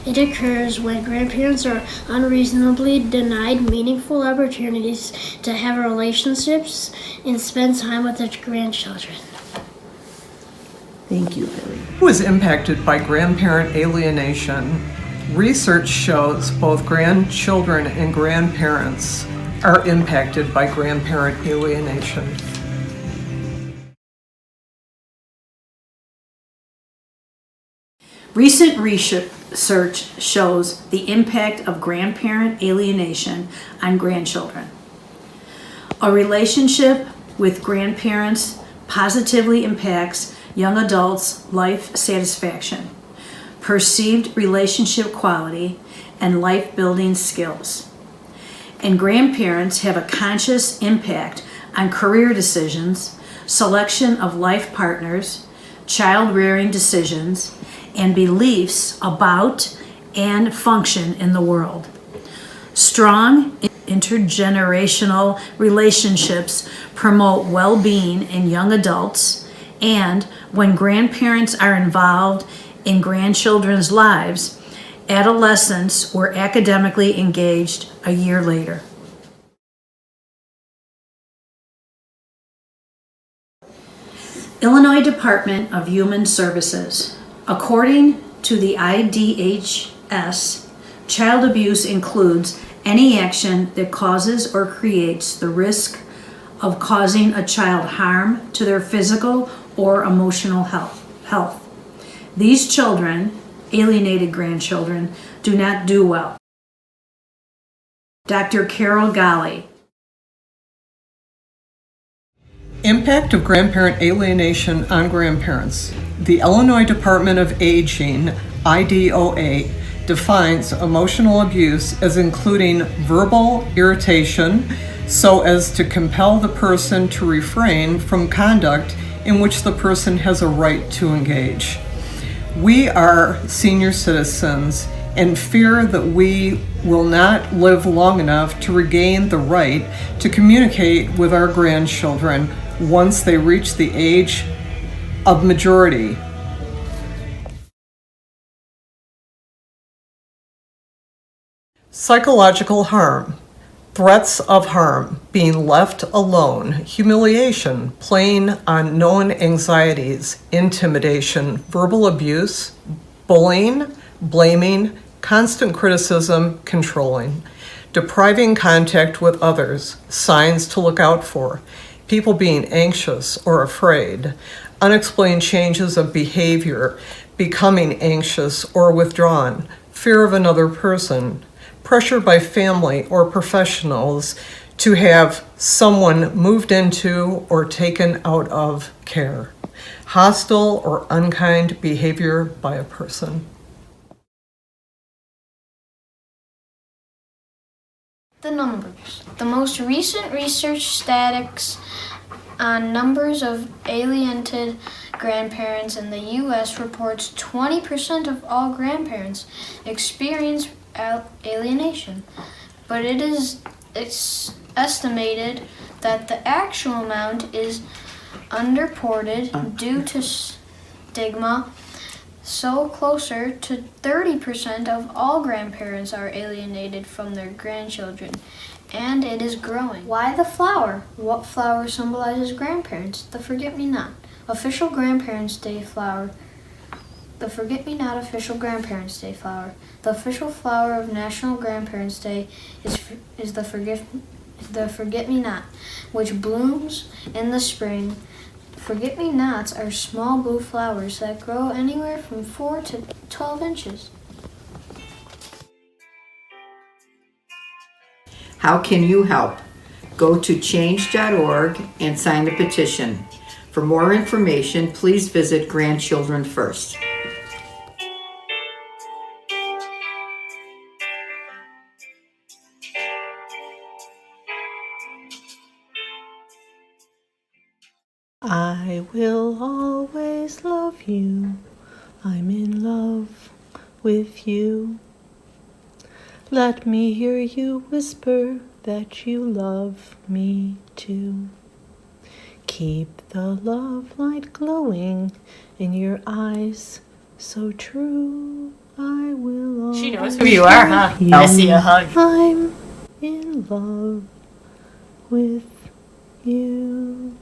It occurs when grandparents are unreasonably denied meaningful opportunities to have relationships and spend time with their grandchildren. Thank you, Lily. Who is impacted by grandparent alienation? Research shows both grandchildren and grandparents are impacted by grandparent alienation. Recent research shows the impact of grandparent alienation on grandchildren. A relationship with grandparents positively impacts young adults' life satisfaction, perceived relationship quality, and life-building skills. And grandparents have a conscious impact on career decisions, selection of life partners, child-rearing decisions, and beliefs about and function in the world. Strong intergenerational relationships promote well-being in young adults, and when grandparents are involved in grandchildren's lives, adolescents were academically engaged a year later. Illinois Department of Human Services. According to the IDHS, child abuse includes any action that causes or creates the risk of causing a child harm to their physical or emotional health. These children, alienated grandchildren, do not do well. Dr. Carol Golly. Impact of grandparent alienation on grandparents. The Illinois Department of Aging, IDOA, defines emotional abuse as including verbal irritation so as to compel the person to refrain from conduct in which the person has a right to engage. We are senior citizens and fear that we will not live long enough to regain the right to communicate with our grandchildren once they reach the age of majority. Psychological harm. Threats of harm, being left alone, humiliation, playing on known anxieties, intimidation, verbal abuse, bullying, blaming, constant criticism, controlling, depriving contact with others, signs to look out for, people being anxious or afraid, unexplained changes of behavior, becoming anxious or withdrawn, fear of another person, pressure by family or professionals to have someone moved into or taken out of care, hostile or unkind behavior by a person. The numbers. The most recent research statistics on numbers of alienated grandparents in the U.S. reports 20% of all grandparents experience alienation, but it's estimated that the actual amount is underreported due to stigma. So closer to 30% of all grandparents are alienated from their grandchildren, and it is growing. Why the flower? What flower symbolizes grandparents? The Forget-Me-Not official Grandparents' Day flower. The Forget-Me-Not official Grandparents' Day flower. The official flower of National Grandparents' Day is the Forget-Me-Not, which blooms in the spring. Forget-Me-Nots are small blue flowers that grow anywhere from 4 to 12 inches. How can you help? Go to change.org and sign the petition. For more information, please visit Grandchildren First. I will always love you. I'm in love with you. Let me hear you whisper that you love me too. Keep the love light glowing in your eyes so true. I will She knows always who you are, huh? love I see a hug. I'm in love with you.